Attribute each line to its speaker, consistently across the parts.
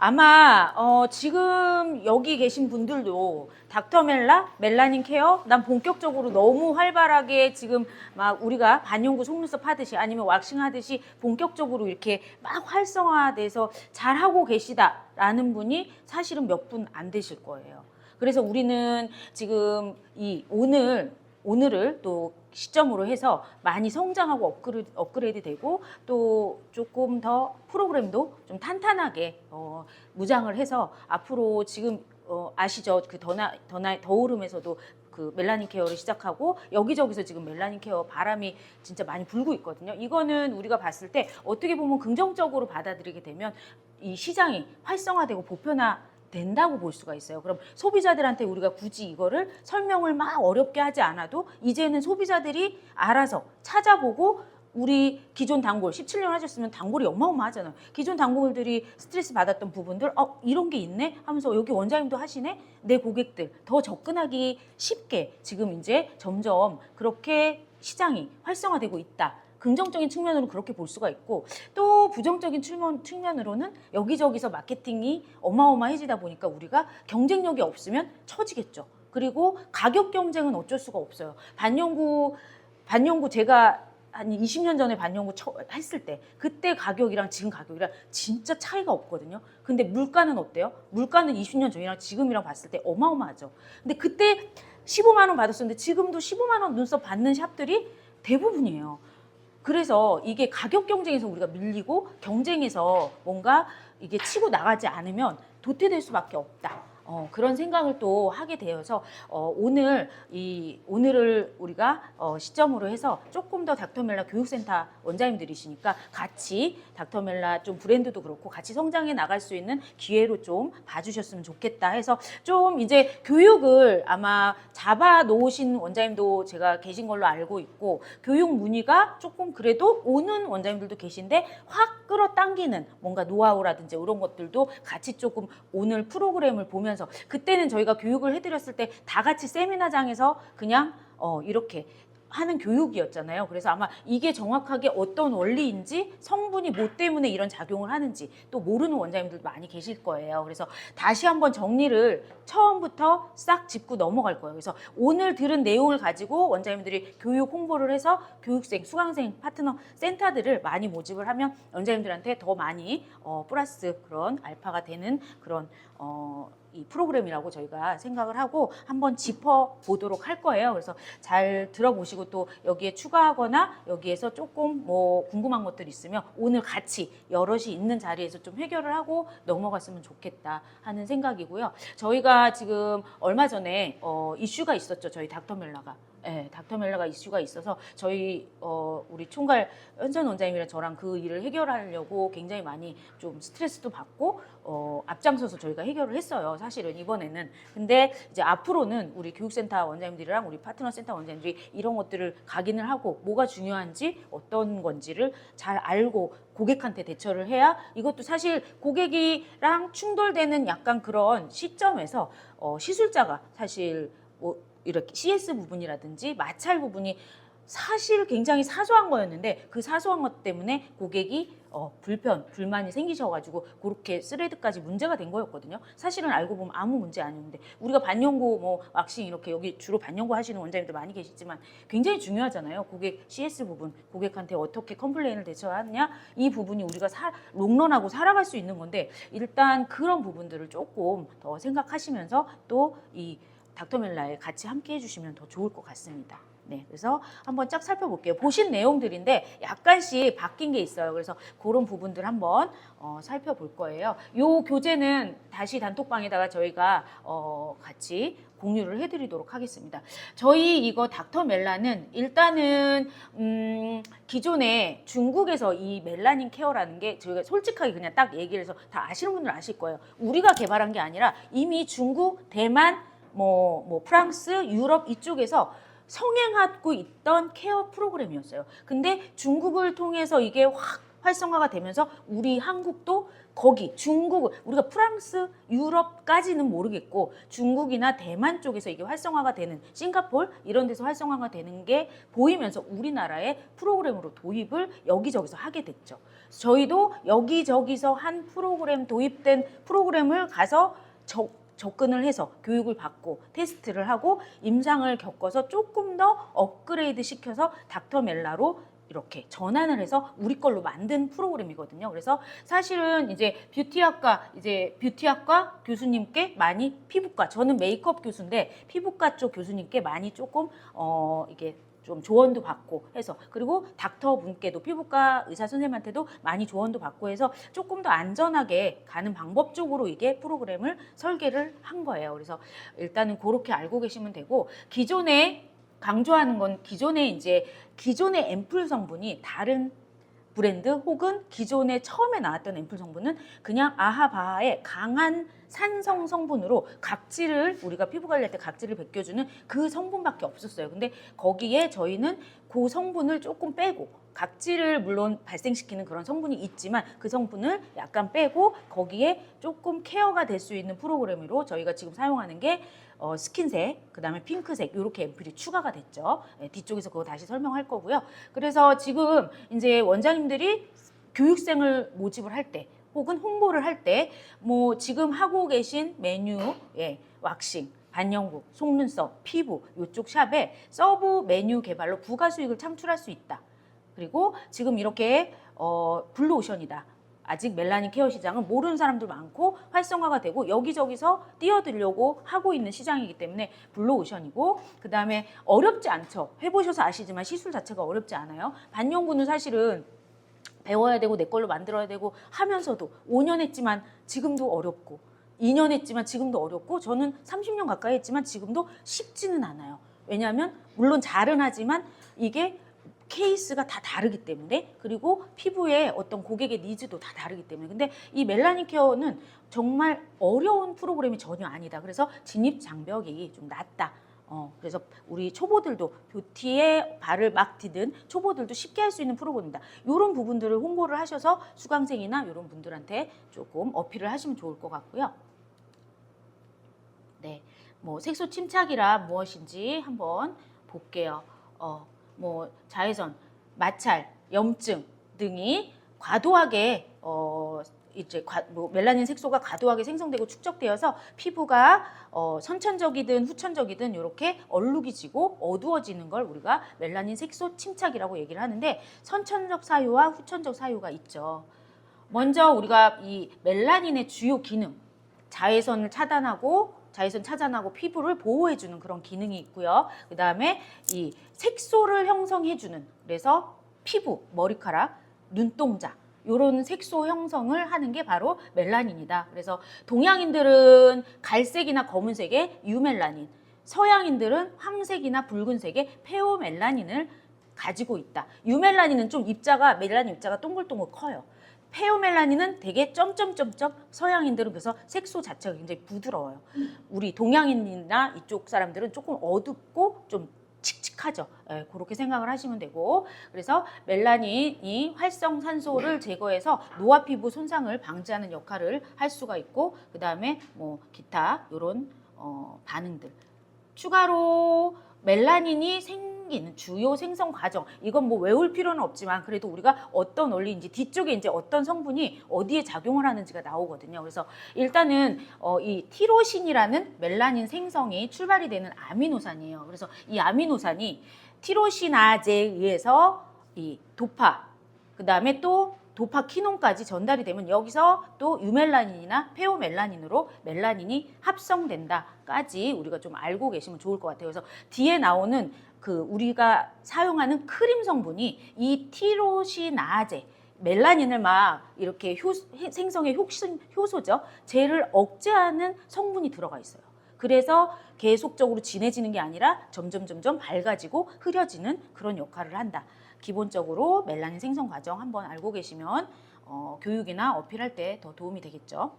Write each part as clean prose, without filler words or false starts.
Speaker 1: 아마 지금 여기 계신 분들도 닥터멜라, 멜라닌 케어 난 본격적으로 너무 활발하게 지금 막 우리가 반영구 속눈썹 하듯이 아니면 왁싱 하듯이 본격적으로 이렇게 막 활성화돼서 잘하고 계시다라는 분이 사실은 몇 분 안 되실 거예요. 그래서 우리는 지금 이 오늘을 또 시점으로 해서 많이 성장하고 업그레이드 되고 또 조금 더 프로그램도 좀 탄탄하게 무장을 해서 앞으로 지금 아시죠? 그 더오름에서도 그 멜라닌 케어를 시작하고 여기저기서 지금 멜라닌 케어 바람이 진짜 많이 불고 있거든요. 이거는 우리가 봤을 때 어떻게 보면 긍정적으로 받아들이게 되면 이 시장이 활성화되고 보편화 된다고 볼 수가 있어요. 그럼 소비자들한테 우리가 굳이 이거를 설명을 막 어렵게 하지 않아도 이제는 소비자들이 알아서 찾아보고 우리 기존 단골 17년 하셨으면 단골이 어마어마하잖아요. 기존 단골들이 스트레스 받았던 부분들 이런 게 있네 하면서 여기 원장님도 하시네. 내 고객들 더 접근하기 쉽게 지금 이제 점점 그렇게 시장이 활성화되고 있다. 긍정적인 측면으로는 그렇게 볼 수가 있고 또 부정적인 측면으로는 여기저기서 마케팅이 어마어마해지다 보니까 우리가 경쟁력이 없으면 처지겠죠. 그리고 가격 경쟁은 어쩔 수가 없어요. 반영구 제가 한 20년 전에 반영구 했을 때 그때 가격이랑 지금 가격이랑 진짜 차이가 없거든요. 근데 물가는 어때요? 물가는 20년 전이랑 지금이랑 봤을 때 어마어마하죠. 근데 그때 15만 원 받았었는데 지금도 15만 원 눈썹 받는 샵들이 대부분이에요. 그래서 이게 가격 경쟁에서 우리가 밀리고 경쟁에서 뭔가 이게 치고 나가지 않으면 도태될 수밖에 없다. 그런 생각을 또 하게 되어서 오늘을 우리가 시점으로 해서 조금 더 닥터멜라 교육센터 원장님들이시니까 같이 닥터멜라 좀 브랜드도 그렇고 같이 성장해 나갈 수 있는 기회로 좀 봐주셨으면 좋겠다 해서 좀 이제 교육을 아마 잡아 놓으신 원장님도 제가 계신 걸로 알고 있고 교육 문의가 조금 그래도 오는 원장님들도 계신데 확 끌어당기는 뭔가 노하우라든지 이런 것들도 같이 조금 오늘 프로그램을 보면서 그때는 저희가 교육을 해드렸을 때 다 같이 세미나장에서 그냥 이렇게 하는 교육이었잖아요. 그래서 아마 이게 정확하게 어떤 원리인지 성분이 뭐 때문에 이런 작용을 하는지 또 모르는 원장님들도 많이 계실 거예요. 그래서 다시 한번 정리를 처음부터 싹 짚고 넘어갈 거예요. 그래서 오늘 들은 내용을 가지고 원장님들이 교육 홍보를 해서 교육생, 수강생, 파트너 센터들을 많이 모집을 하면 원장님들한테 더 많이 플러스 그런 알파가 되는 그런 이 프로그램이라고 저희가 생각을 하고 한번 짚어보도록 할 거예요. 그래서 잘 들어보시고 또 여기에 추가하거나 여기에서 조금 뭐 궁금한 것들 있으면 오늘 같이 여럿이 있는 자리에서 좀 해결을 하고 넘어갔으면 좋겠다 하는 생각이고요. 저희가 지금 얼마 전에 이슈가 있었죠. 저희 닥터멜라가. 네, 닥터멜라가 이슈가 있어서 저희 우리 총괄 현선 원장님이랑 저랑 그 일을 해결하려고 굉장히 많이 좀 스트레스도 받고 앞장서서 저희가 해결을 했어요. 사실은 이번에는. 근데 이제 앞으로는 우리 교육센터 원장님들이랑 우리 파트너 센터 원장님들이 이런 것들을 각인을 하고 뭐가 중요한지 어떤 건지를 잘 알고 고객한테 대처를 해야 이것도 사실 고객이랑 충돌되는 약간 그런 시점에서 시술자가 사실 이렇게 CS 부분이라든지 마찰 부분이 사실 굉장히 사소한 거였는데 그 사소한 것 때문에 고객이 불만이 생기셔가지고 그렇게 스레드까지 문제가 된 거였거든요. 사실은 알고 보면 아무 문제 아니었는데 우리가 반영구 뭐 왁싱 이렇게 여기 주로 반영구 하시는 원장님들 많이 계시지만 굉장히 중요하잖아요. 고객 CS 부분, 고객한테 어떻게 컴플레인을 대처하느냐 이 부분이 우리가 롱런하고 살아갈 수 있는 건데 일단 그런 부분들을 조금 더 생각하시면서 또 이 닥터멜라에 같이 함께 해주시면 더 좋을 것 같습니다. 네, 그래서 한번 쫙 살펴볼게요. 보신 내용들인데 약간씩 바뀐 게 있어요. 그래서 그런 부분들 한번 살펴볼 거예요. 요 교재는 다시 단톡방에다가 저희가 같이 공유를 해드리도록 하겠습니다. 저희 이거 닥터멜라는 일단은 기존에 중국에서 이 멜라닌 케어라는 게 저희가 솔직하게 그냥 딱 얘기를 해서 다 아시는 분들 아실 거예요. 우리가 개발한 게 아니라 이미 중국, 대만, 뭐 프랑스, 유럽 이쪽에서 성행하고 있던 케어 프로그램이었어요. 근데 중국을 통해서 이게 확 활성화가 되면서 우리 한국도 거기 중국, 우리가 프랑스, 유럽까지는 모르겠고 중국이나 대만 쪽에서 이게 활성화가 되는, 싱가포르 이런 데서 활성화가 되는 게 보이면서 우리나라의 프로그램으로 도입을 여기저기서 하게 됐죠. 저희도 여기저기서 한 프로그램, 도입된 프로그램을 가서 접근을 해서 교육을 받고 테스트를 하고 임상을 겪어서 조금 더 업그레이드 시켜서 닥터멜라로 이렇게 전환을 해서 우리 걸로 만든 프로그램이거든요. 그래서 사실은 이제 뷰티학과 교수님께 많이, 피부과, 저는 메이크업 교수인데 피부과 쪽 교수님께 많이 조금 이게 좀 조언도 받고 해서, 그리고 닥터 분께도, 피부과 의사 선생님한테도 많이 조언도 받고 해서 조금 더 안전하게 가는 방법 쪽으로 이게 프로그램을 설계를 한 거예요. 그래서 일단은 그렇게 알고 계시면 되고, 기존에 강조하는 건 기존의 앰플 성분이 다른 브랜드 혹은 기존에 처음에 나왔던 앰플 성분은 그냥 아하바하의 강한 산성 성분으로 각질을, 우리가 피부 관리할 때 각질을 벗겨주는 그 성분밖에 없었어요. 근데 거기에 저희는 그 성분을 조금 빼고, 각질을 물론 발생시키는 그런 성분이 있지만 그 성분을 약간 빼고 거기에 조금 케어가 될 수 있는 프로그램으로 저희가 지금 사용하는 게 스킨색, 그 다음에 핑크색, 이렇게 앰플이 추가가 됐죠. 뒤쪽에서 그거 다시 설명할 거고요. 그래서 지금 이제 원장님들이 교육생을 모집을 할 때 혹은 홍보를 할 때 뭐 지금 하고 계신 메뉴, 왁싱, 반영국, 속눈썹, 피부 이쪽 샵에 서브 메뉴 개발로 부가 수익을 창출할 수 있다. 그리고 지금 이렇게 블루오션이다. 아직 멜라닌 케어 시장은 모르는 사람들 많고 활성화가 되고 여기저기서 뛰어들려고 하고 있는 시장이기 때문에 블루오션이고, 그 다음에 어렵지 않죠. 해보셔서 아시지만 시술 자체가 어렵지 않아요. 반영구는 사실은 배워야 되고 내 걸로 만들어야 되고 하면서도 5년 했지만 지금도 어렵고, 2년 했지만 지금도 어렵고, 저는 30년 가까이 했지만 지금도 쉽지는 않아요. 왜냐하면 물론 잘은 하지만 이게 케이스가 다 다르기 때문에, 그리고 피부의 어떤 고객의 니즈도 다 다르기 때문에. 근데 이 멜라닌 케어는 정말 어려운 프로그램이 전혀 아니다. 그래서 진입 장벽이 좀 낮다. 그래서 우리 초보들도, 뷰티에 발을 막 디딘 초보들도 쉽게 할 수 있는 프로그램이다. 이런 부분들을 홍보를 하셔서 수강생이나 이런 분들한테 조금 어필을 하시면 좋을 것 같고요. 네, 뭐 색소 침착이라 무엇인지 한번 볼게요. 뭐 자외선, 마찰, 염증 등이 과도하게 멜라닌 색소가 과도하게 생성되고 축적되어서 피부가 선천적이든 후천적이든 이렇게 얼룩이 지고 어두워지는 걸 우리가 멜라닌 색소 침착이라고 얘기를 하는데, 선천적 사유와 후천적 사유가 있죠. 먼저 우리가 이 멜라닌의 주요 기능, 자외선 차단하고 피부를 보호해주는 그런 기능이 있고요. 그 다음에 이 색소를 형성해주는, 그래서 피부, 머리카락, 눈동자 이런 색소 형성을 하는 게 바로 멜라닌이다. 그래서 동양인들은 갈색이나 검은색의 유멜라닌, 서양인들은 황색이나 붉은색의 페오멜라닌을 가지고 있다. 유멜라닌은 좀 멜라닌 입자가 동글동글 커요. 페오멜라닌은 되게 점점점점, 서양인들은 그래서 색소 자체가 굉장히 부드러워요. 우리 동양인이나 이쪽 사람들은 조금 어둡고 좀 칙칙하죠. 그렇게 생각을 하시면 되고, 그래서 멜라닌이 활성산소를 제거해서 노화 피부 손상을 방지하는 역할을 할 수가 있고, 그 다음에 뭐 기타 이런 반응들, 추가로 멜라닌이 생기는 주요 생성 과정, 이건 뭐 외울 필요는 없지만 그래도 우리가 어떤 원리인지, 뒤쪽에 이제 어떤 성분이 어디에 작용을 하는지가 나오거든요. 그래서 일단은 이 티로신이라는 멜라닌 생성이 출발이 되는 아미노산이에요. 그래서 이 아미노산이 티로시나제에 의해서 이 도파, 그 다음에 또 도파키논까지 전달이 되면 여기서 또 유멜라닌이나 페오멜라닌으로 멜라닌이 합성된다까지 우리가 좀 알고 계시면 좋을 것 같아요. 그래서 뒤에 나오는 그 우리가 사용하는 크림 성분이 이 티로시나제, 멜라닌을 막 이렇게 생성의 효소죠. 쟤를 억제하는 성분이 들어가 있어요. 그래서 계속적으로 진해지는 게 아니라 점점 밝아지고 흐려지는 그런 역할을 한다. 기본적으로 멜라닌 생성 과정 한번 알고 계시면 교육이나 어필할 때 더 도움이 되겠죠.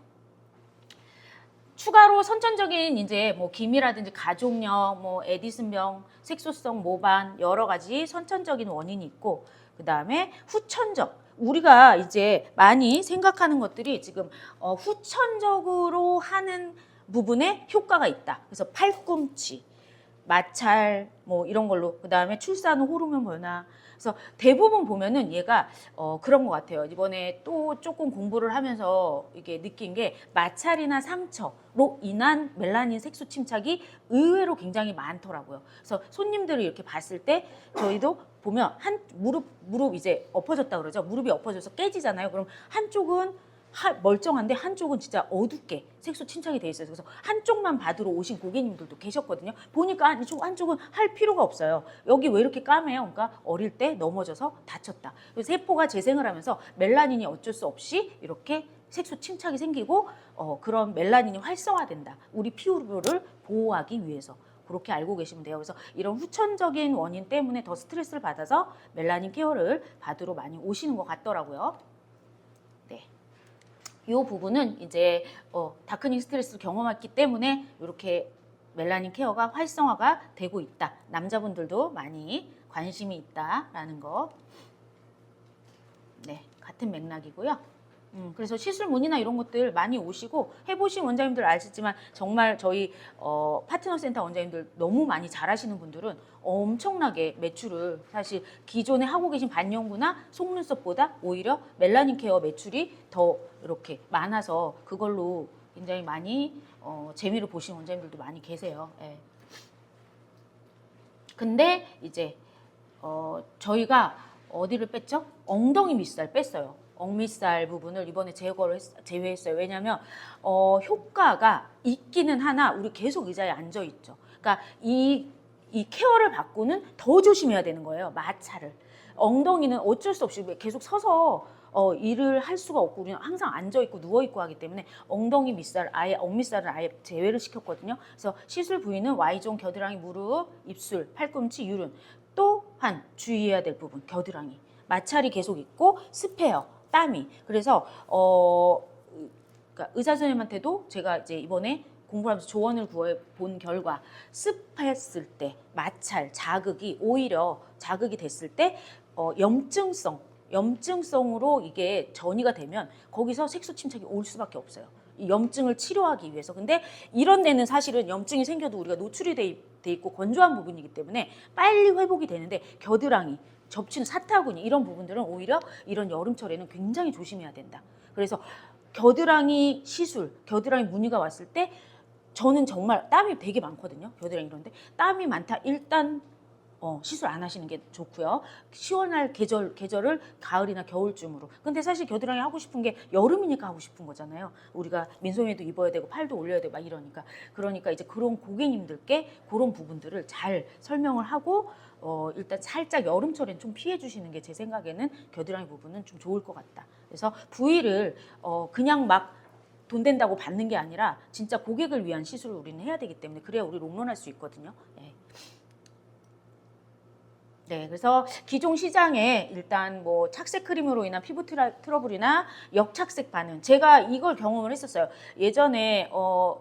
Speaker 1: 추가로 선천적인 이제 뭐 기미라든지 가족력, 뭐 에디슨병, 색소성 모반 여러 가지 선천적인 원인이 있고, 그 다음에 후천적, 우리가 이제 많이 생각하는 것들이 지금 후천적으로 하는 부분에 효과가 있다. 그래서 팔꿈치, 마찰 뭐 이런 걸로, 그다음에 출산 후 호르몬 변화. 그래서 대부분 보면은 얘가 그런 것 같아요. 이번에 또 조금 공부를 하면서 이게 느낀 게 마찰이나 상처로 인한 멜라닌 색소 침착이 의외로 굉장히 많더라고요. 그래서 손님들이 이렇게 봤을 때 저희도 보면 한 무릎 이제 엎어졌다 그러죠. 무릎이 엎어져서 깨지잖아요. 그럼 한쪽은 멀쩡한데 한쪽은 진짜 어둡게 색소 침착이 돼 있어요. 그래서 한쪽만 받으러 오신 고객님들도 계셨거든요. 보니까 한쪽은 할 필요가 없어요. 여기 왜 이렇게 까매요? 그러니까 어릴 때 넘어져서 다쳤다. 세포가 재생을 하면서 멜라닌이 어쩔 수 없이 이렇게 색소 침착이 생기고 그런 멜라닌이 활성화된다. 우리 피부를 보호하기 위해서. 그렇게 알고 계시면 돼요. 그래서 이런 후천적인 원인 때문에 더 스트레스를 받아서 멜라닌 케어를 받으러 많이 오시는 것 같더라고요. 네. 이 부분은 이제 다크닝 스트레스를 경험했기 때문에 이렇게 멜라닌 케어가 활성화가 되고 있다. 남자분들도 많이 관심이 있다라는 거. 네, 같은 맥락이고요. 그래서 시술 문의나 이런 것들 많이 오시고 해보신 원장님들 아시지만 정말 저희 파트너 센터 원장님들 너무 많이 잘하시는 분들은 엄청나게 매출을 사실 기존에 하고 계신 반영구나 속눈썹보다 오히려 멜라닌 케어 매출이 더 이렇게 많아서 그걸로 굉장히 많이 재미를 보시는 원장님들도 많이 계세요. 예. 근데 이제 저희가 어디를 뺐죠? 엉덩이 밑살 뺐어요. 억밑살 부분을 이번에 제외했어요. 왜냐하면 효과가 있기는 하나 우리 계속 의자에 앉아 있죠. 그러니까 이 케어를 받고는 더 조심해야 되는 거예요. 마찰을. 엉덩이는 어쩔 수 없이 계속 서서 일을 할 수가 없고 우리는 항상 앉아 있고 누워 있고 하기 때문에 엉덩이 밑살 아예 억밑살을 아예 제외를 시켰거든요. 그래서 시술 부위는 Y존, 겨드랑이, 무릎, 입술, 팔꿈치, 유륜. 또한 주의해야 될 부분 겨드랑이. 마찰이 계속 있고 습해요. 땀이. 그래서 그러니까 의사 선생님한테도 제가 이제 이번에 공부하면서 조언을 구해 본 결과 습했을 때 마찰, 자극이 오히려 자극이 됐을 때 염증성으로 이게 전이가 되면 거기서 색소 침착이 올 수밖에 없어요. 이 염증을 치료하기 위해서. 근데 이런 데는 사실은 염증이 생겨도 우리가 노출이 돼 있고 건조한 부분이기 때문에 빨리 회복이 되는데 겨드랑이, 접치는 사타구니 이런 부분들은 오히려 이런 여름철에는 굉장히 조심해야 된다. 그래서 겨드랑이 시술, 겨드랑이 무늬가 왔을 때 저는 정말 땀이 되게 많거든요. 겨드랑이 이런데 땀이 많다. 일단 시술 안 하시는 게 좋고요. 시원할 계절을 가을이나 겨울쯤으로. 근데 사실 겨드랑이 하고 싶은 게 여름이니까 하고 싶은 거잖아요. 우리가 민소매도 입어야 되고 팔도 올려야 되고 막 이러니까. 그러니까 이제 그런 고객님들께 그런 부분들을 잘 설명을 하고 일단 살짝 여름철엔 좀 피해 주시는 게 제 생각에는 겨드랑이 부분은 좀 좋을 것 같다. 그래서 부위를 그냥 막 돈 된다고 받는 게 아니라 진짜 고객을 위한 시술을 우리는 해야 되기 때문에 그래야 우리 롱런할 수 있거든요. 네. 네, 그래서 기존 시장에 일단 뭐 착색 크림으로 인한 피부 트러블이나 역착색 반응, 제가 이걸 경험을 했었어요. 예전에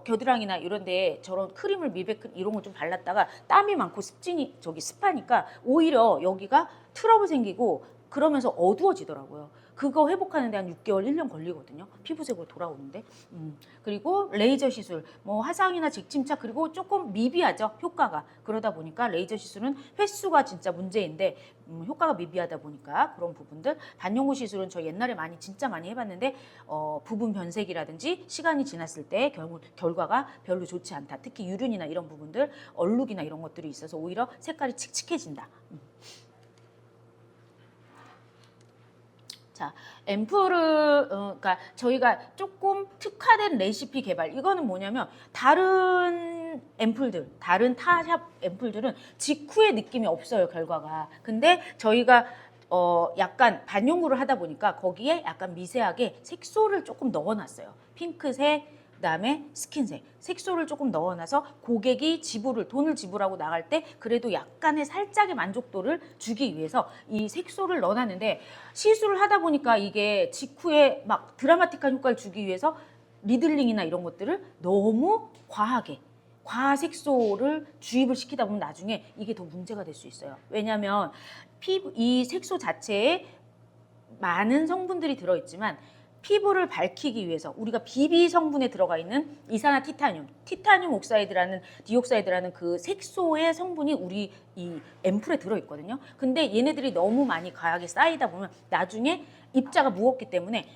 Speaker 1: 겨드랑이나 이런데 저런 크림을 미백 이런 거 좀 발랐다가 땀이 많고 습하니까 오히려 여기가 트러블 생기고 그러면서 어두워지더라고요. 그거 회복하는데 한 6개월, 1년 걸리거든요. 피부색으로 돌아오는데. 그리고 레이저 시술, 뭐 화상이나 잭침착 그리고 조금 미비하죠. 효과가. 그러다 보니까 레이저 시술은 횟수가 진짜 문제인데 효과가 미비하다 보니까 그런 부분들. 반영구 시술은 저 옛날에 진짜 많이 해봤는데 부분 변색이라든지 시간이 지났을 때 결과가 별로 좋지 않다. 특히 유륜이나 이런 부분들, 얼룩이나 이런 것들이 있어서 오히려 색깔이 칙칙해진다. 자, 앰플을 그러니까 저희가 조금 특화된 레시피 개발. 이거는 뭐냐면 다른 앰플들, 다른 타샵 앰플들은 직후의 느낌이 없어요, 결과가. 근데 저희가 약간 반영구를 하다 보니까 거기에 약간 미세하게 색소를 조금 넣어놨어요. 핑크색, 그다음에 스킨색, 색소를 조금 넣어놔서 고객이 돈을 지불하고 나갈 때 그래도 약간의 살짝의 만족도를 주기 위해서 이 색소를 넣어놨는데 시술을 하다 보니까 이게 직후에 막 드라마틱한 효과를 주기 위해서 리들링이나 이런 것들을 너무 과색소를 주입을 시키다 보면 나중에 이게 더 문제가 될 수 있어요. 왜냐하면 이 색소 자체에 많은 성분들이 들어있지만 피부를 밝히기 위해서 우리가 비비 성분에 들어가 있는 이산화티타늄, 티타늄 옥사이드라는 디옥사이드라는 그 색소의 성분이 우리 이 앰플에 들어있거든요. 근데 얘네들이 너무 많이 과하게 쌓이다 보면 나중에 입자가 무겁기 때문에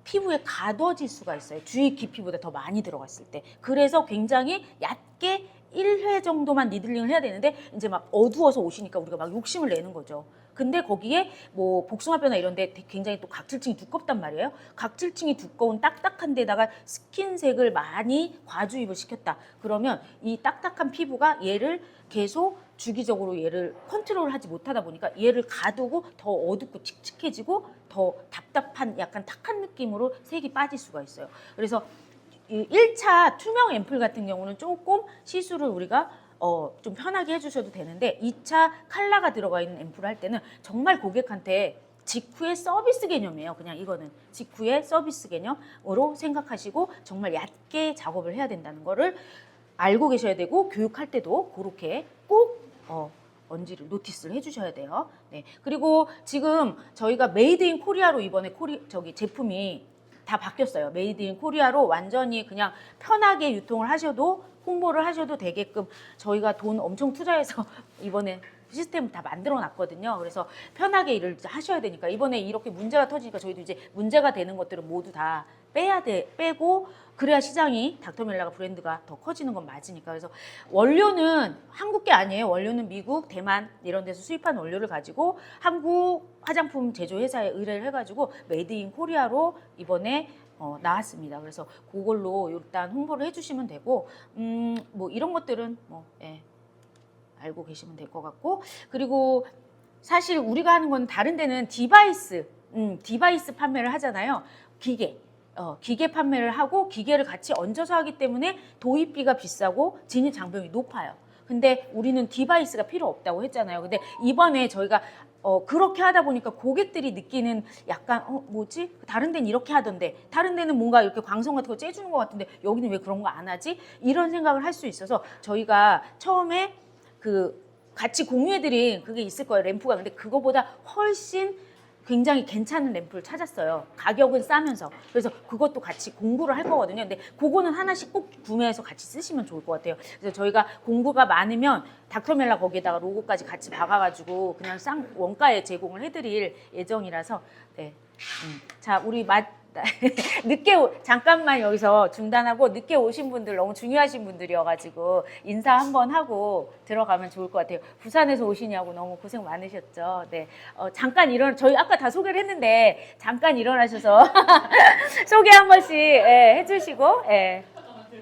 Speaker 1: 피부에 가둬질 수가 있어요. 주위 깊이보다 더 많이 들어갔을 때. 그래서 굉장히 얕게 1회 정도만 니들링을 해야 되는데 이제 막 어두워서 오시니까 우리가 막 욕심을 내는 거죠. 근데 거기에 뭐 복숭아뼈나 이런 데 굉장히 또 각질층이 두껍단 말이에요. 각질층이 두꺼운 딱딱한 데다가 스킨색을 많이 과주입을 시켰다. 그러면 이 딱딱한 피부가 얘를 계속 주기적으로 얘를 컨트롤하지 못하다 보니까 얘를 가두고 더 어둡고 칙칙해지고 더 답답한 약간 탁한 느낌으로 색이 빠질 수가 있어요. 그래서 1차 투명 앰플 같은 경우는 조금 시술을 우리가 좀 편하게 해주셔도 되는데 2차 칼라가 들어가 있는 앰플을 할 때는 정말 고객한테 직후의 서비스 개념이에요. 그냥 이거는 직후의 서비스 개념으로 생각하시고 정말 얕게 작업을 해야 된다는 거를 알고 계셔야 되고 교육할 때도 그렇게 꼭 언지를 노티스를 해주셔야 돼요. 네. 그리고 지금 저희가 메이드 인 코리아로 이번에 제품이 다 바뀌었어요. 메이드 인 코리아로 완전히 그냥 편하게 유통을 하셔도 홍보를 하셔도 되게끔 저희가 돈 엄청 투자해서 이번에 시스템을 다 만들어 놨거든요. 그래서 편하게 일을 하셔야 되니까 이번에 이렇게 문제가 터지니까 저희도 이제 문제가 되는 것들은 모두 다 빼고 그래야 시장이 닥터멜라가 브랜드가 더 커지는 건 맞으니까. 그래서 원료는 한국 게 아니에요. 원료는 미국, 대만 이런 데서 수입한 원료를 가지고 한국 화장품 제조회사에 의뢰를 해가지고 메이드 인 코리아로 이번에 나왔습니다. 그래서 그걸로 일단 홍보를 해주시면 되고 뭐 이런 것들은 알고 계시면 될 것 같고, 그리고 사실 우리가 하는 건 다른 데는 디바이스 판매를 하잖아요. 기계 판매를 하고 기계를 같이 얹어서 하기 때문에 도입비가 비싸고 진입 장벽이 높아요. 근데 우리는 디바이스가 필요 없다고 했잖아요. 근데 이번에 저희가 그렇게 하다 보니까 고객들이 느끼는 약간 뭐지? 다른 데는 이렇게 하던데 다른 데는 뭔가 이렇게 광선 같은 거 쬐주는 것 같은데 여기는 왜 그런 거 안 하지? 이런 생각을 할 수 있어서 저희가 처음에 같이 공유해드린 그게 있을 거예요. 램프가. 근데 그거보다 훨씬 굉장히 괜찮은 램프를 찾았어요. 가격은 싸면서. 그래서 그것도 같이 공부를 할 거거든요. 근데 그거는 하나씩 꼭 구매해서 같이 쓰시면 좋을 것 같아요. 그래서 저희가 공부가 많으면 닥터멜라 거기에다가 로고까지 같이 박아가지고 그냥 원가에 제공을 해드릴 예정이라서. 네. 자, 우리 잠깐만 여기서 중단하고 늦게 오신 분들 너무 중요하신 분들이어가지고 인사 한번 하고 들어가면 좋을 것 같아요. 부산에서 오시냐고 너무 고생 많으셨죠. 네, 잠깐 저희 아까 다 소개를 했는데 잠깐 일어나셔서 소개 한 번씩 해주시고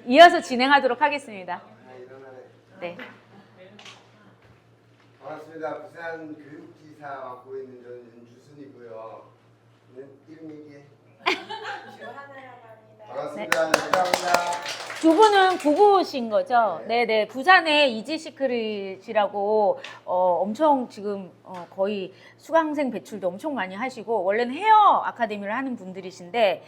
Speaker 1: 이어서 진행하도록 하겠습니다. 네.
Speaker 2: 반갑습니다. 부산 교육지사 맡고 있는 저는 윤주순이고요. 이름 얘기해. 반갑습니다. 네. 감사합니다.
Speaker 1: 두 분은 부부신 거죠? 네네. 부산의 이지시크릿이라고 엄청 지금 거의 수강생 배출도 엄청 많이 하시고 원래는 헤어 아카데미를 하는 분들이신데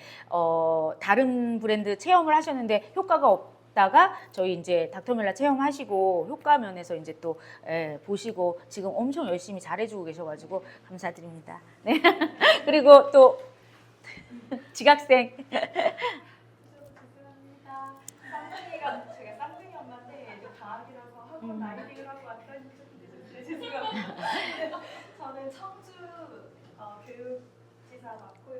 Speaker 1: 다른 브랜드 체험을 하셨는데 효과가 없다가 저희 이제 닥터멜라 체험하시고 효과 면에서 이제 또 보시고 지금 엄청 열심히 잘해주고 계셔가지고 감사드립니다. 네. 그리고 또 지각생.
Speaker 3: 죄송합니다. 쌍둥이가 제가 쌍둥이 엄마인데 이제 방학이라서 학원 라이딩을 하고 왔더니 죄송합니다. 저는 청주 교육센터 맡고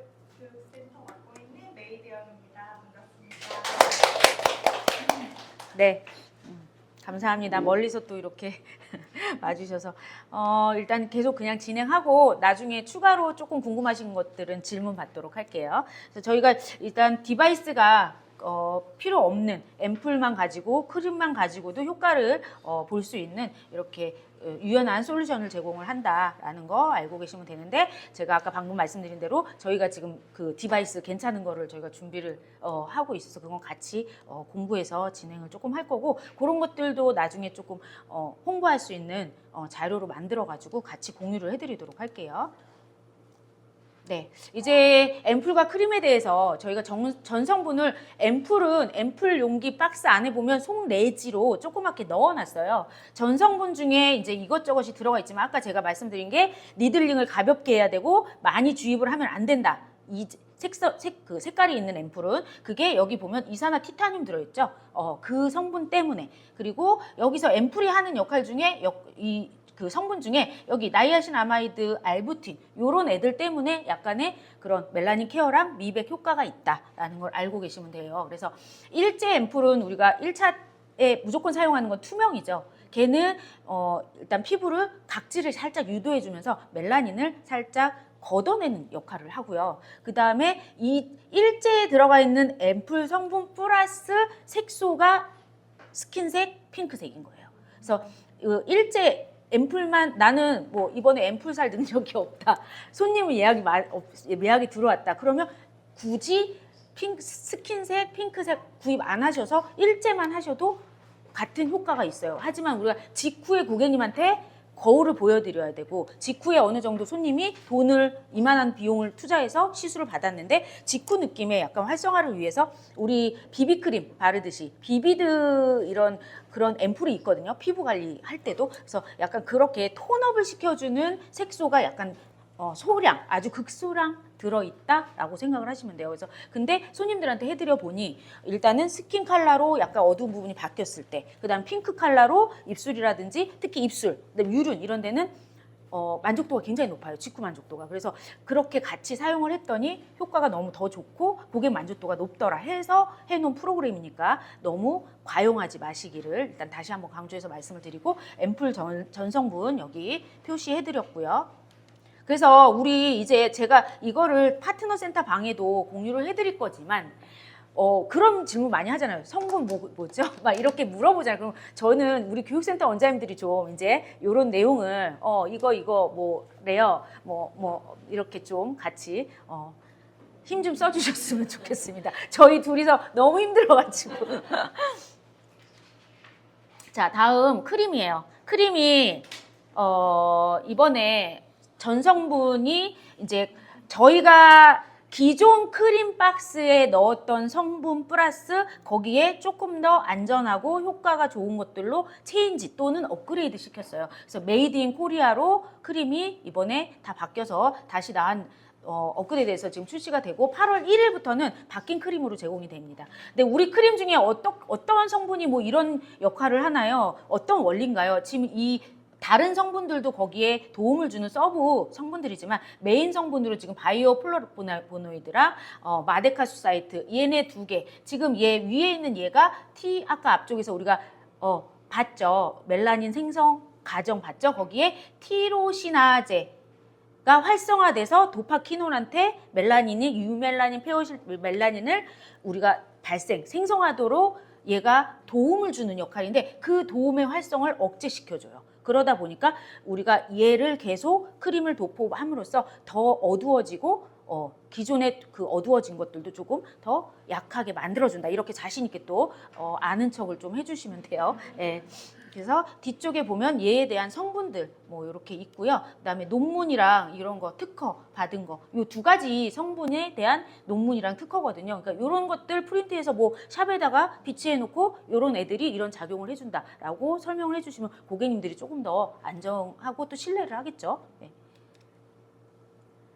Speaker 3: 있는 메이드영입니다. 반갑습니다.
Speaker 1: 네. 감사합니다. 멀리서 또 이렇게 와주셔서 일단 계속 그냥 진행하고 나중에 추가로 조금 궁금하신 것들은 질문 받도록 할게요. 그래서 저희가 일단 디바이스가 필요 없는 앰플만 가지고 크림만 가지고도 효과를 볼 수 있는 이렇게 유연한 솔루션을 제공을 한다라는 거 알고 계시면 되는데 제가 아까 방금 말씀드린 대로 저희가 지금 그 디바이스 괜찮은 거를 저희가 준비를 하고 있어서 그건 같이 공부해서 진행을 조금 할 거고 그런 것들도 나중에 조금 홍보할 수 있는 자료로 만들어 가지고 같이 공유를 해드리도록 할게요. 네, 이제 앰플과 크림에 대해서 저희가 전 성분을 앰플 용기 박스 안에 보면 송레지로 조그맣게 넣어놨어요. 전 성분 중에 이제 이것저것이 들어가 있지만 아까 제가 말씀드린 게 니들링을 가볍게 해야 되고 많이 주입을 하면 안 된다. 이 색깔이 있는 앰플은 그게 여기 보면 이산화티타늄 들어있죠. 그 성분 때문에. 그리고 여기서 앰플이 하는 역할 중에 그 성분 중에 여기 나이아신아마이드, 알부틴 요런 애들 때문에 약간의 그런 멜라닌 케어랑 미백 효과가 있다라는 걸 알고 계시면 돼요. 그래서 일제 앰플은 우리가 1차에 무조건 사용하는 건 투명이죠. 걔는 일단 피부를 각질을 살짝 유도해주면서 멜라닌을 살짝 걷어내는 역할을 하고요. 그 다음에 이 일제에 들어가 있는 앰플 성분 플러스 색소가 스킨색, 핑크색인 거예요. 그래서 일제 앰플만 나는 뭐 이번에 앰플 살 능력이 없다. 손님은 예약이 들어왔다. 그러면 굳이 스킨색, 핑크색 구입 안 하셔서 일제만 하셔도 같은 효과가 있어요. 하지만 우리가 직후에 고객님한테 거울을 보여드려야 되고 직후에 어느 정도 손님이 돈을 이만한 비용을 투자해서 시술을 받았는데 직후 느낌의 약간 활성화를 위해서 우리 비비크림 바르듯이 비비드 이런 그런 앰플이 있거든요. 피부 관리할 때도. 그래서 약간 그렇게 톤업을 시켜주는 색소가 약간 소량, 아주 극소량 들어있다라고 생각을 하시면 돼요. 그래서 근데 손님들한테 해드려 보니 일단은 스킨 컬러로 약간 어두운 부분이 바뀌었을 때, 그다음 핑크 컬러로 입술이라든지 특히 입술, 그다음 유륜 이런 데는 만족도가 굉장히 높아요. 직후 만족도가. 그래서 그렇게 같이 사용을 했더니 효과가 너무 더 좋고 고객 만족도가 높더라 해서 해놓은 프로그램이니까 너무 과용하지 마시기를 일단 다시 한번 강조해서 말씀을 드리고 앰플 전성분 여기 표시해드렸고요. 그래서 우리 이제 제가 이거를 파트너 센터 방에도 공유를 해드릴 거지만 그런 질문 많이 하잖아요. 성분 뭐죠? 막 이렇게 물어보잖아요. 그럼 저는 우리 교육센터 원장님들이 좀 이제 이런 내용을 이거 뭐래요? 뭐 이렇게 좀 같이 힘 좀 써주셨으면 좋겠습니다. 저희 둘이서 너무 힘들어가지고. 자, 다음 크림이에요. 크림이 이번에 전성분이 이제 저희가 기존 크림 박스에 넣었던 성분 플러스 거기에 조금 더 안전하고 효과가 좋은 것들로 체인지 또는 업그레이드 시켰어요. 그래서 메이드 인 코리아로 크림이 이번에 다 바뀌어서 다시 나온 업그레이드해서 지금 출시가 되고 8월 1일부터는 바뀐 크림으로 제공이 됩니다. 근데 우리 크림 중에 어떠한 성분이 뭐 이런 역할을 하나요? 어떤 원리인가요? 지금 이 다른 성분들도 거기에 도움을 주는 서브 성분들이지만 메인 성분으로 지금 바이오 플로보노이드랑 마데카수사이트 얘네 두 개. 지금 얘 위에 있는 얘가 아까 앞쪽에서 우리가 봤죠. 멜라닌 생성 과정 봤죠. 거기에 티로시나제가 활성화돼서 도파키놀한테 멜라닌이 유멜라닌 페오실 멜라닌을 우리가 생성하도록 얘가 도움을 주는 역할인데 그 도움의 활성을 억제시켜줘요. 그러다 보니까 우리가 얘를 계속 크림을 도포함으로써 더 어두워지고 기존의 그 어두워진 것들도 조금 더 약하게 만들어준다. 이렇게 자신 있게 또 아는 척을 좀 해주시면 돼요. 예. 그래서 뒤쪽에 보면 얘에 대한 성분들 뭐 이렇게 있고요. 그다음에 논문이랑 이런 거 특허 받은 거 요 두 가지 성분에 대한 논문이랑 특허거든요. 그러니까 이런 것들 프린트해서 뭐 샵에다가 비치해 놓고 이런 애들이 이런 작용을 해준다라고 설명을 해주시면 고객님들이 조금 더 안정하고 또 신뢰를 하겠죠. 네.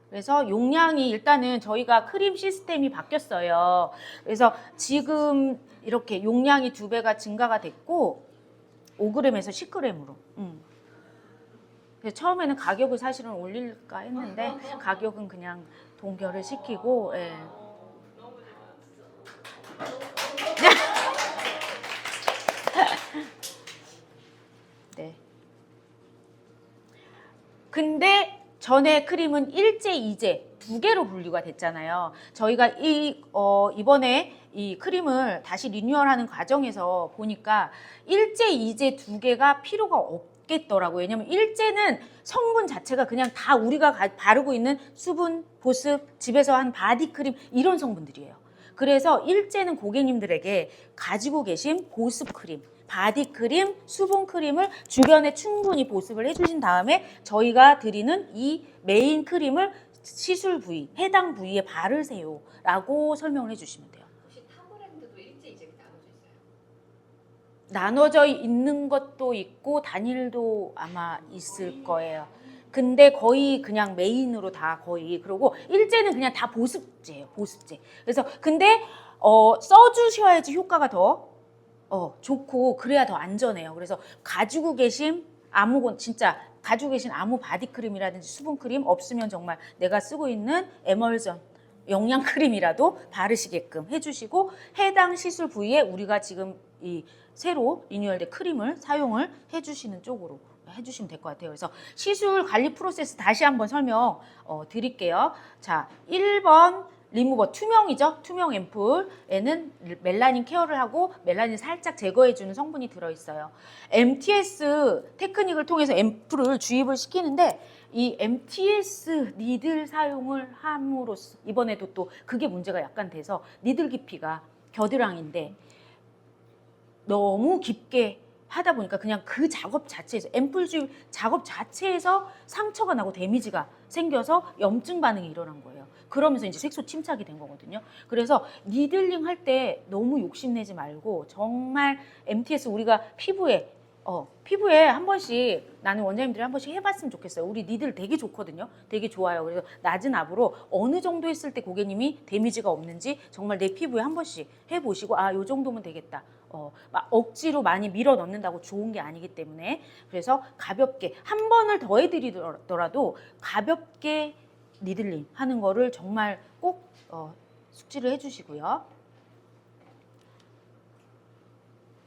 Speaker 1: 그래서 용량이 일단은 저희가 크림 시스템이 바뀌었어요. 그래서 지금 이렇게 용량이 2배가 증가가 됐고 5g에서 10g으로. 그래서 처음에는 가격을 사실은 올릴까 했는데 가격은 그냥 동결을 시키고. 예. 네. 근데 전에 크림은 일제, 이제 두 개로 분류가 됐잖아요. 저희가 이번에 이 크림을 다시 리뉴얼하는 과정에서 보니까 일제, 이제 두 개가 필요가 없겠더라고요. 왜냐면 일제는 성분 자체가 그냥 다 우리가 바르고 있는 수분, 보습, 집에서 한 바디크림 이런 성분들이에요. 그래서 일제는 고객님들에게 가지고 계신 보습 크림, 바디크림, 수분크림을 주변에 충분히 보습을 해주신 다음에 저희가 드리는 이 메인 크림을 시술 부위, 해당 부위에 바르세요라고 설명을 해주시면 돼요.
Speaker 4: 혹시 타 브랜드도 일제 이제 나눠져 있어요?
Speaker 1: 나눠져 있는 것도 있고 단일도 아마 있을 거예요. 근데 거의 그냥 메인으로 다 거의, 그리고 일제는 그냥 다 보습제예요. 보습제. 그래서 근데 써주셔야지 효과가 더 좋고 그래야 더 안전해요. 그래서 가지고 계신 진짜 가지고 계신 아무 바디크림이라든지 수분크림 없으면 정말 내가 쓰고 있는 에멀전 영양크림이라도 바르시게끔 해주시고, 해당 시술 부위에 우리가 지금 이 새로 리뉴얼된 크림을 사용을 해주시는 쪽으로 해주시면 될 것 같아요. 그래서 시술 관리 프로세스 다시 한번 설명 드릴게요. 자, 1번 리무버 투명이죠. 투명 앰플에는 멜라닌 케어를 하고 멜라닌 살짝 제거해주는 성분이 들어있어요. MTS 테크닉을 통해서 앰플을 주입을 시키는데 이 MTS 니들 사용을 함으로써 이번에도 또 그게 문제가 약간 돼서 니들 깊이가 겨드랑이인데 너무 깊게 하다 보니까 그냥 그 작업 자체에서 앰플 주입 작업 자체에서 상처가 나고 데미지가 생겨서 염증 반응이 일어난 거예요. 그러면서 이제 색소 침착이 된 거거든요. 그래서 니들링 할 때 너무 욕심내지 말고 정말 MTS 우리가 피부에 한 번씩, 나는 원장님들이 한 번씩 해봤으면 좋겠어요. 우리 니들 되게 좋거든요. 되게 좋아요. 그래서 낮은 압으로 어느 정도 했을 때 고객님이 데미지가 없는지 정말 내 피부에 한 번씩 해보시고 요 정도면 되겠다. 막 억지로 많이 밀어 넣는다고 좋은 게 아니기 때문에, 그래서 가볍게 한 번을 더 해드리더라도 가볍게 니들링 하는 거를 정말 꼭 숙지를 해주시고요.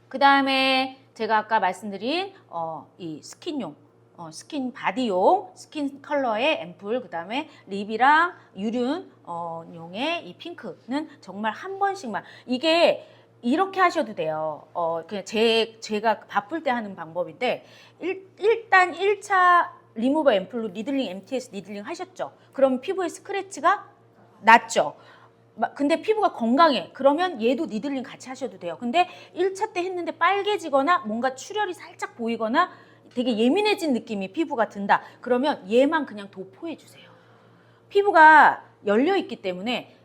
Speaker 1: 그 다음에 제가 아까 말씀드린 이 스킨용, 스킨 바디용, 스킨 컬러의 앰플, 그 다음에 립이랑 유륜 용의 이 핑크는 정말 한 번씩만, 이게 이렇게 하셔도 돼요. 그냥 제가 바쁠 때 하는 방법인데, 일단 1차 리무버 앰플로 니들링, MTS 니들링 하셨죠? 그럼 피부에 스크래치가 났죠? 근데 피부가 건강해. 그러면 얘도 니들링 같이 하셔도 돼요. 근데 1차 때 했는데 빨개지거나 뭔가 출혈이 살짝 보이거나 되게 예민해진 느낌이 피부가 든다. 그러면 얘만 그냥 도포해 주세요. 피부가 열려 있기 때문에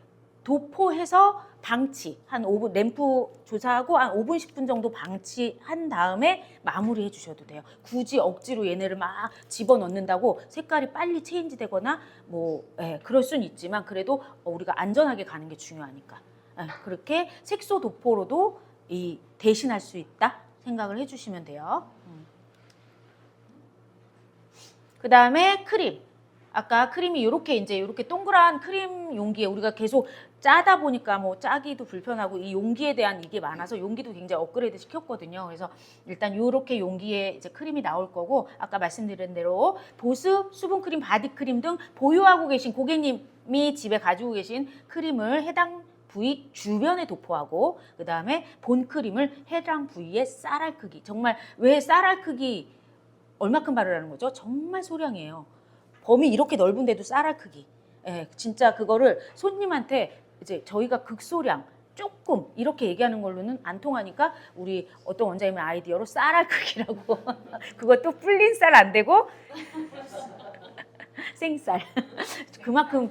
Speaker 1: 도포해서 방치, 한 5분, 램프 조사하고 한 5분, 10분 정도 방치한 다음에 마무리해 주셔도 돼요. 굳이 억지로 얘네를 막 집어넣는다고 색깔이 빨리 체인지 되거나 그럴 수는 있지만 그래도 우리가 안전하게 가는 게 중요하니까. 그렇게 색소 도포로도 대신할 수 있다 생각을 해주시면 돼요. 그 다음에 크림. 아까 크림이 이렇게 동그란 크림 용기에 우리가 계속 짜다 보니까 짜기도 불편하고 이 용기에 대한 이게 많아서 용기도 굉장히 업그레이드 시켰거든요. 그래서 일단 이렇게 용기에 이제 크림이 나올 거고, 아까 말씀드린 대로 보습, 수분크림, 바디크림 등 보유하고 계신 고객님이 집에 가지고 계신 크림을 해당 부위 주변에 도포하고, 그 다음에 본 크림을 해당 부위의 쌀알 크기. 정말 왜 쌀알 크기 얼마큼 바르라는 거죠? 정말 소량이에요. 범위 이렇게 넓은데도 쌀알 크기. 진짜 그거를 손님한테 이제 저희가 극소량 조금 이렇게 얘기하는 걸로는 안 통하니까 우리 어떤 원장님의 아이디어로 쌀알 크기라고 그것도 불린 쌀 안 되고 생쌀 그만큼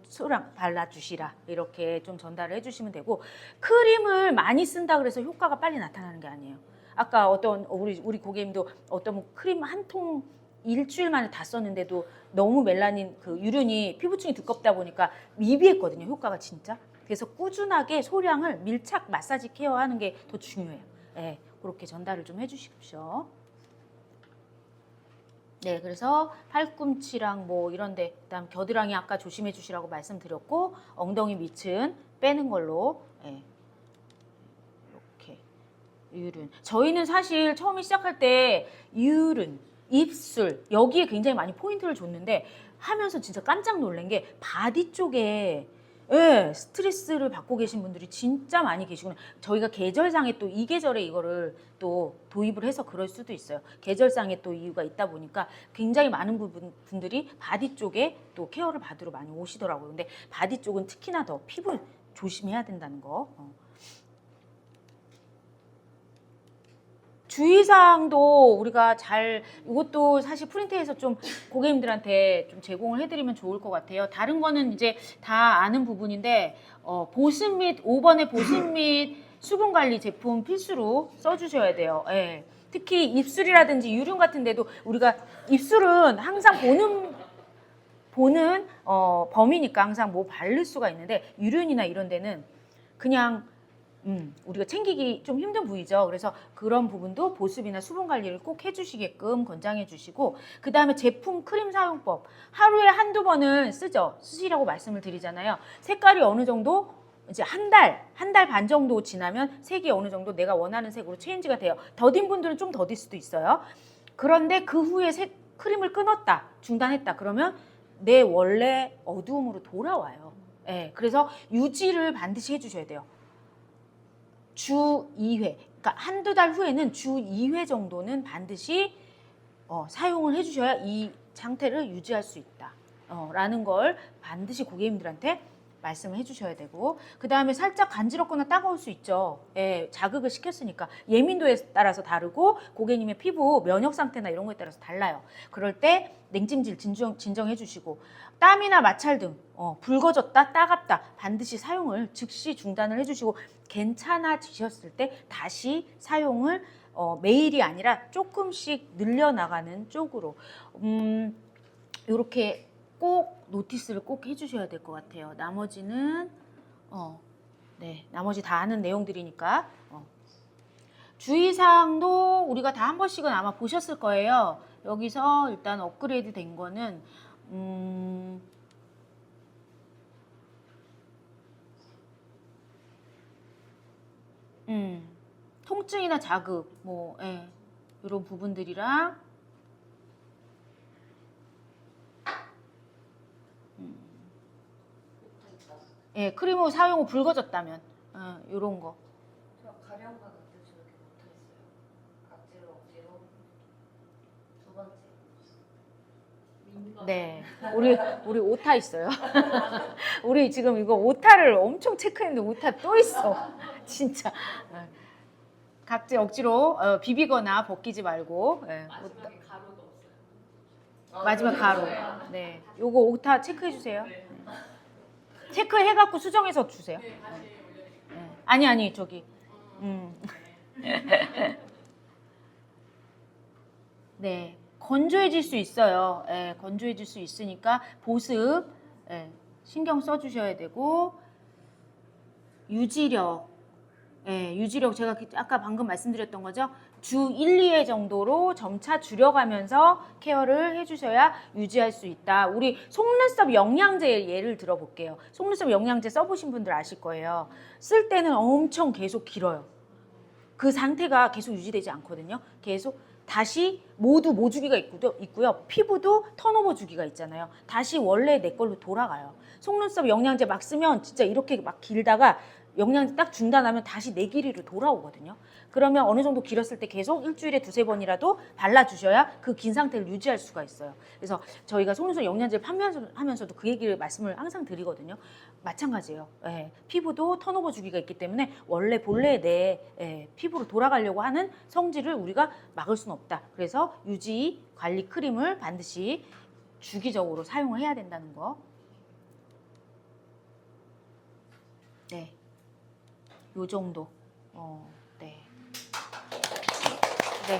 Speaker 1: 소량 발라주시라, 이렇게 좀 전달을 해주시면 되고, 크림을 많이 쓴다 그래서 효과가 빨리 나타나는 게 아니에요. 아까 어떤 우리 고객님도 어떤 크림 한 통 일주일 만에 다 썼는데도 너무 멜라닌 그 유륜이 피부층이 두껍다 보니까 미비했거든요, 효과가 진짜. 그래서 꾸준하게 소량을 밀착 마사지 케어하는 게 더 중요해요. 그렇게 전달을 좀 해주십시오. 네, 그래서 팔꿈치랑 이런데, 그다음 겨드랑이 아까 조심해 주시라고 말씀드렸고, 엉덩이 밑은 빼는 걸로 이렇게 유륜. 저희는 사실 처음에 시작할 때 유륜, 입술 여기에 굉장히 많이 포인트를 줬는데 하면서 진짜 깜짝 놀란 게 바디 쪽에 스트레스를 받고 계신 분들이 진짜 많이 계시구나. 저희가 계절상에 또 이 계절에 이거를 또 도입을 해서 그럴 수도 있어요. 계절상에 또 이유가 있다 보니까 굉장히 많은 분들이 바디 쪽에 또 케어를 받으러 많이 오시더라고요. 근데 바디 쪽은 특히나 더 피부 조심해야 된다는 거. 주의사항도 우리가 이것도 사실 프린트해서 좀 고객님들한테 좀 제공을 해드리면 좋을 것 같아요. 다른 거는 이제 다 아는 부분인데, 보습 및 5번의 보습 및 수분관리 제품 필수로 써주셔야 돼요. 예. 특히 입술이라든지 유륜 같은 데도 우리가 입술은 항상 보는 범위니까 항상 뭐 바를 수가 있는데, 유륜이나 이런 데는 그냥 우리가 챙기기 좀 힘든 부위죠. 그래서 그런 부분도 보습이나 수분 관리를 꼭 해주시게끔 권장해 주시고, 그 다음에 제품 크림 사용법. 하루에 한두 번은 쓰시라고 말씀을 드리잖아요. 색깔이 어느 정도 이제 한 달 반 정도 지나면 색이 어느 정도 내가 원하는 색으로 체인지가 돼요. 더딘 분들은 좀 더딜 수도 있어요. 그런데 그 후에 크림을 끊었다, 중단했다 그러면 내 원래 어두움으로 돌아와요. 예, 그래서 유지를 반드시 해주셔야 돼요. 주 2회, 그러니까 한두 달 후에는 주 2회 정도는 반드시 사용을 해주셔야 이 상태를 유지할 수 있다 라는 걸 반드시 고객님들한테 말씀을 해주셔야 되고, 그 다음에 살짝 간지럽거나 따가울 수 있죠. 예, 자극을 시켰으니까. 예민도에 따라서 다르고 고객님의 피부 면역 상태나 이런 거에 따라서 달라요. 그럴 때 냉찜질 진정해 주시고, 땀이나 마찰 등 붉어졌다, 따갑다 반드시 사용을 즉시 중단을 해주시고, 괜찮아지셨을 때 다시 사용을 매일이 아니라 조금씩 늘려나가는 쪽으로 이렇게 꼭 노티스를 꼭 해주셔야 될 것 같아요. 나머지는 네, 나머지 다 아는 내용들이니까 주의사항도 우리가 다 한 번씩은 아마 보셨을 거예요. 여기서 일단 업그레이드 된 거는 통증이나 자극 뭐 이런 부분들이랑 크림 후 사용 후 붉어졌다면 이런 거.
Speaker 4: 저 가려움과 같은 저렇게 못하겠어요. 각질로 억지로. 두 번째.
Speaker 1: 네, 우리 오타 있어요. 우리 지금 이거 오타를 엄청 체크했는데 오타 또 있어. 진짜. 각질 억지로 비비거나 벗기지 말고.
Speaker 3: 마지막에 가루도 없어요.
Speaker 1: 마지막 가루. 네, 요거 오타 체크해 주세요. 체크해갖고 수정해서 주세요.
Speaker 3: 네, 다시 올려드릴게요.
Speaker 1: 아니 저기. 네, 건조해질 수 있어요. 건조해질 수 있으니까 보습 신경 써주셔야 되고, 유지력. 유지력 제가 아까 방금 말씀드렸던 거죠. 주 1, 2회 정도로 점차 줄여가면서 케어를 해주셔야 유지할 수 있다. 우리 속눈썹 영양제 예를 들어볼게요. 속눈썹 영양제 써보신 분들 아실 거예요. 쓸 때는 엄청 계속 길어요. 그 상태가 계속 유지되지 않거든요. 계속 다시 모두 모주기가 있고요. 피부도 턴오버 주기가 있잖아요. 다시 원래 내 걸로 돌아가요. 속눈썹 영양제 막 쓰면 진짜 이렇게 막 길다가 영양제 딱 중단하면 다시 내 길이로 돌아오거든요. 그러면 어느 정도 길었을 때 계속 일주일에 두세 번이라도 발라주셔야 그 긴 상태를 유지할 수가 있어요. 그래서 저희가 속눈썹 영양제를 판매하면서도 그 얘기를 말씀을 항상 드리거든요. 마찬가지예요. 피부도 턴오버 주기가 있기 때문에 원래 본래 내 피부로 돌아가려고 하는 성질을 우리가 막을 수는 없다. 그래서 유지 관리 크림을 반드시 주기적으로 사용을 해야 된다는 거. 네. 요 정도. 네. 네.